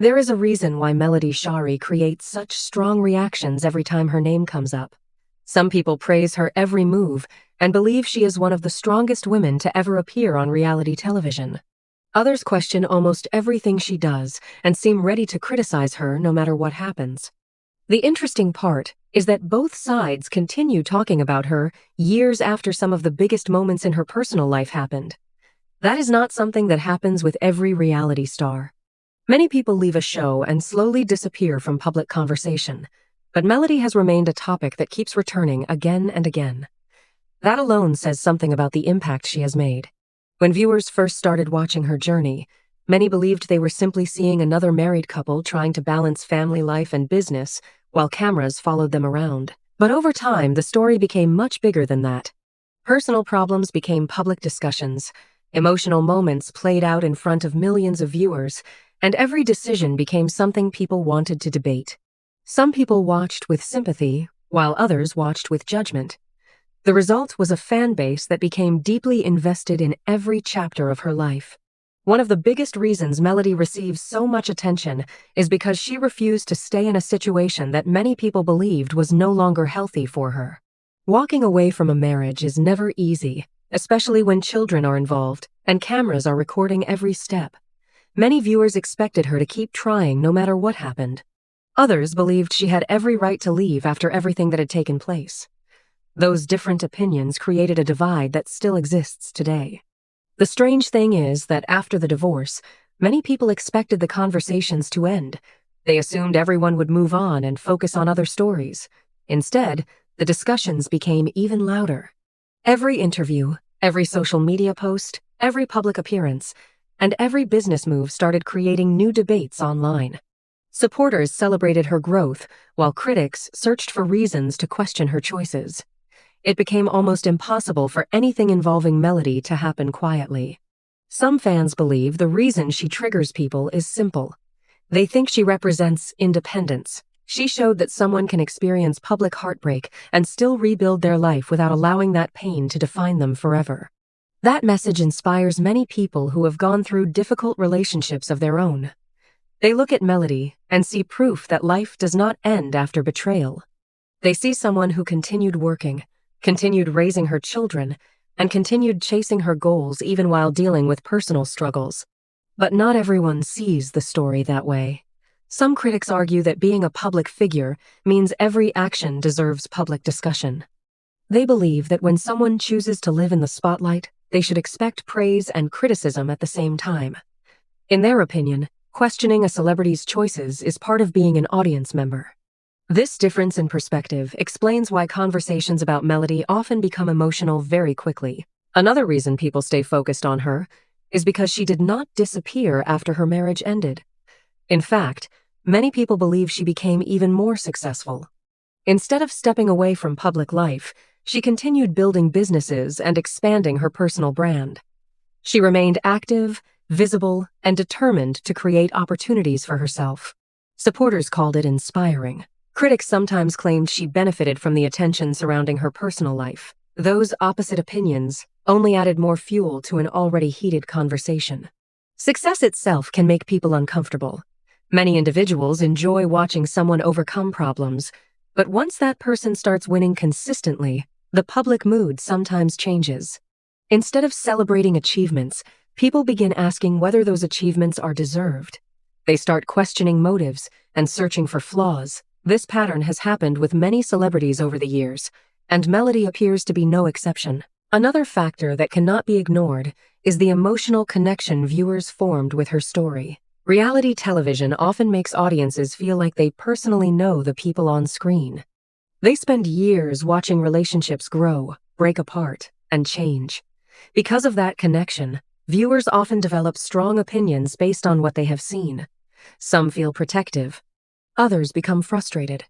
There is a reason why Melody Shari creates such strong reactions every time her name comes up. Some people praise her every move and believe she is one of the strongest women to ever appear on reality television. Others question almost everything she does and seem ready to criticize her no matter what happens. The interesting part is that both sides continue talking about her years after some of the biggest moments in her personal life happened. That is not something that happens with every reality star. Many people leave a show and slowly disappear from public conversation, but Melody has remained a topic that keeps returning again and again. That alone says something about the impact she has made. When viewers first started watching her journey, many believed they were simply seeing another married couple trying to balance family life and business while cameras followed them around. But over time, the story became much bigger than that. Personal problems became public discussions, emotional moments played out in front of millions of viewers, and every decision became something people wanted to debate. Some people watched with sympathy, while others watched with judgment. The result was a fan base that became deeply invested in every chapter of her life. One of the biggest reasons Melody receives so much attention is because she refused to stay in a situation that many people believed was no longer healthy for her. Walking away from a marriage is never easy, especially when children are involved and cameras are recording every step. Many viewers expected her to keep trying no matter what happened. Others believed she had every right to leave after everything that had taken place. Those different opinions created a divide that still exists today. The strange thing is that after the divorce, many people expected the conversations to end. They assumed everyone would move on and focus on other stories. Instead, the discussions became even louder. Every interview, every social media post, every public appearance, and every business move started creating new debates online. Supporters celebrated her growth, while critics searched for reasons to question her choices. It became almost impossible for anything involving Melody to happen quietly. Some fans believe the reason she triggers people is simple. They think she represents independence. She showed that someone can experience public heartbreak and still rebuild their life without allowing that pain to define them forever. That message inspires many people who have gone through difficult relationships of their own. They look at Melody and see proof that life does not end after betrayal. They see someone who continued working, continued raising her children, and continued chasing her goals even while dealing with personal struggles. But not everyone sees the story that way. Some critics argue that being a public figure means every action deserves public discussion. They believe that when someone chooses to live in the spotlight, they should expect praise and criticism at the same time. In their opinion, questioning a celebrity's choices is part of being an audience member. This difference in perspective explains why conversations about Melody often become emotional very quickly. Another reason people stay focused on her is because she did not disappear after her marriage ended. In fact, many people believe she became even more successful. Instead of stepping away from public life, she continued building businesses and expanding her personal brand. She remained active, visible, and determined to create opportunities for herself. Supporters called it inspiring. Critics sometimes claimed she benefited from the attention surrounding her personal life. Those opposite opinions only added more fuel to an already heated conversation. Success itself can make people uncomfortable. Many individuals enjoy watching someone overcome problems, but once that person starts winning consistently, the public mood sometimes changes. Instead of celebrating achievements, people begin asking whether those achievements are deserved. They start questioning motives and searching for flaws. This pattern has happened with many celebrities over the years, and Melody appears to be no exception. Another factor that cannot be ignored is the emotional connection viewers formed with her story. Reality television often makes audiences feel like they personally know the people on screen. They spend years watching relationships grow, break apart, and change. Because of that connection, viewers often develop strong opinions based on what they have seen. Some feel protective. Others become frustrated.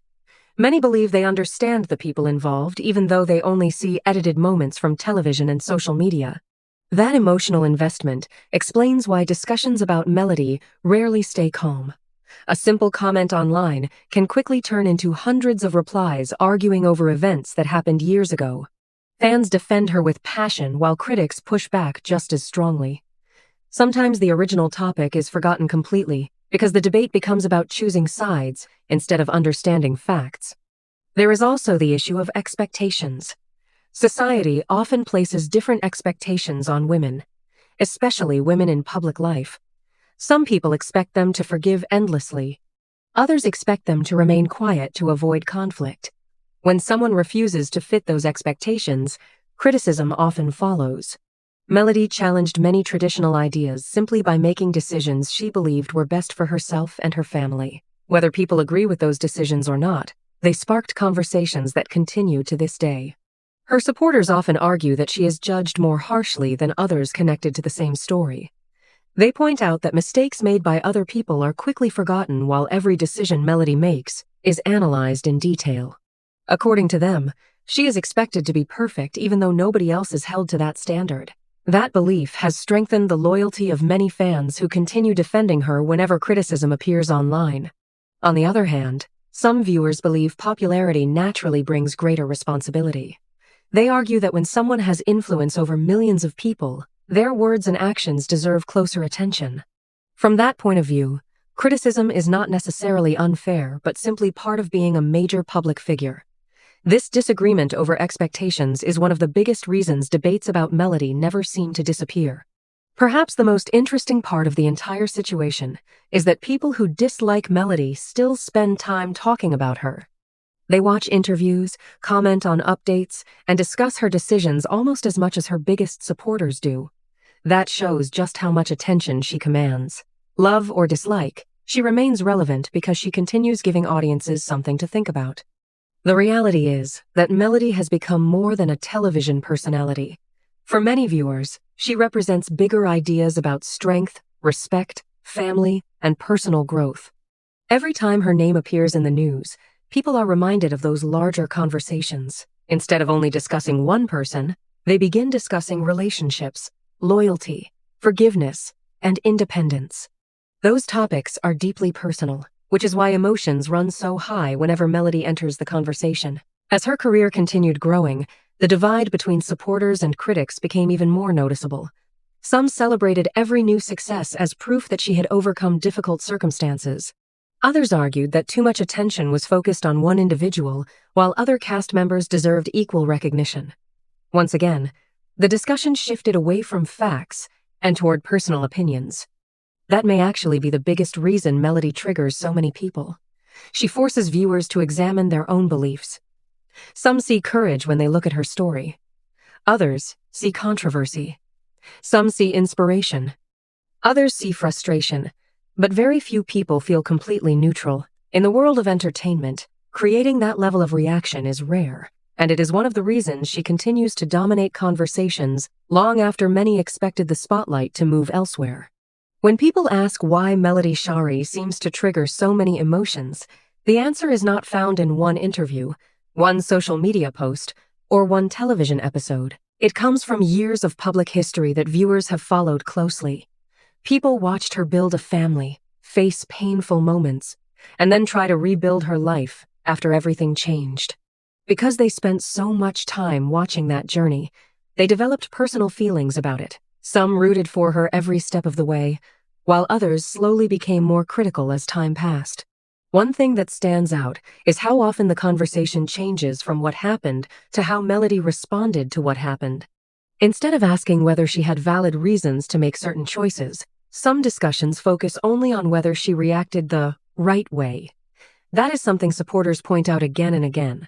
Many believe they understand the people involved even though they only see edited moments from television and social media. That emotional investment explains why discussions about Melody rarely stay calm. A simple comment online can quickly turn into hundreds of replies arguing over events that happened years ago. Fans defend her with passion while critics push back just as strongly. Sometimes the original topic is forgotten completely, because the debate becomes about choosing sides instead of understanding facts. There is also the issue of expectations. Society often places different expectations on women, especially women in public life. Some people expect them to forgive endlessly. Others expect them to remain quiet to avoid conflict. When someone refuses to fit those expectations, criticism often follows. Melody challenged many traditional ideas simply by making decisions she believed were best for herself and her family. Whether people agree with those decisions or not, they sparked conversations that continue to this day. Her supporters often argue that she is judged more harshly than others connected to the same story. They point out that mistakes made by other people are quickly forgotten while every decision Melody makes is analyzed in detail. According to them, she is expected to be perfect even though nobody else is held to that standard. That belief has strengthened the loyalty of many fans who continue defending her whenever criticism appears online. On the other hand, some viewers believe popularity naturally brings greater responsibility. They argue that when someone has influence over millions of people, their words and actions deserve closer attention. From that point of view, criticism is not necessarily unfair but simply part of being a major public figure. This disagreement over expectations is one of the biggest reasons debates about Melody never seem to disappear. Perhaps the most interesting part of the entire situation is that people who dislike Melody still spend time talking about her. They watch interviews, comment on updates, and discuss her decisions almost as much as her biggest supporters do. That shows just how much attention she commands. Love or dislike, she remains relevant because she continues giving audiences something to think about. The reality is that Melody has become more than a television personality. For many viewers, she represents bigger ideas about strength, respect, family, and personal growth. Every time her name appears in the news, people are reminded of those larger conversations. Instead of only discussing one person, they begin discussing relationships, loyalty, forgiveness, and independence. Those topics are deeply personal, which is why emotions run so high whenever Melody enters the conversation. As her career continued growing, the divide between supporters and critics became even more noticeable. Some celebrated every new success as proof that she had overcome difficult circumstances. Others argued that too much attention was focused on one individual, while other cast members deserved equal recognition. Once again, the discussion shifted away from facts and toward personal opinions. That may actually be the biggest reason Melody triggers so many people. She forces viewers to examine their own beliefs. Some see courage when they look at her story. Others see controversy. Some see inspiration. Others see frustration. But very few people feel completely neutral. In the world of entertainment, creating that level of reaction is rare, and it is one of the reasons she continues to dominate conversations long after many expected the spotlight to move elsewhere. When people ask why Melody Shari seems to trigger so many emotions, the answer is not found in one interview, one social media post, or one television episode. It comes from years of public history that viewers have followed closely. People watched her build a family, face painful moments, and then try to rebuild her life after everything changed. Because they spent so much time watching that journey, they developed personal feelings about it. Some rooted for her every step of the way, while others slowly became more critical as time passed. One thing that stands out is how often the conversation changes from what happened to how Melody responded to what happened. Instead of asking whether she had valid reasons to make certain choices, some discussions focus only on whether she reacted the right way. That is something supporters point out again and again.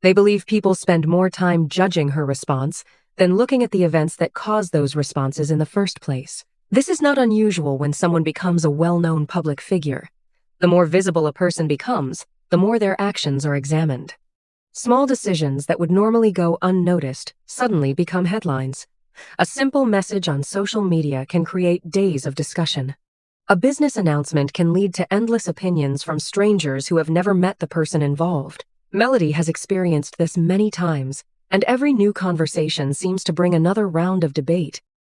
They believe people spend more time judging her response than looking at the events that caused those responses in the first place. This is not unusual when someone becomes a well-known public figure. The more visible a person becomes, the more their actions are examined. Small decisions that would normally go unnoticed suddenly become headlines. A simple message on social media can create days of discussion. A business announcement can lead to endless opinions from strangers who have never met the person involved. Melody has experienced this many times, and every new conversation seems to bring another round of debate.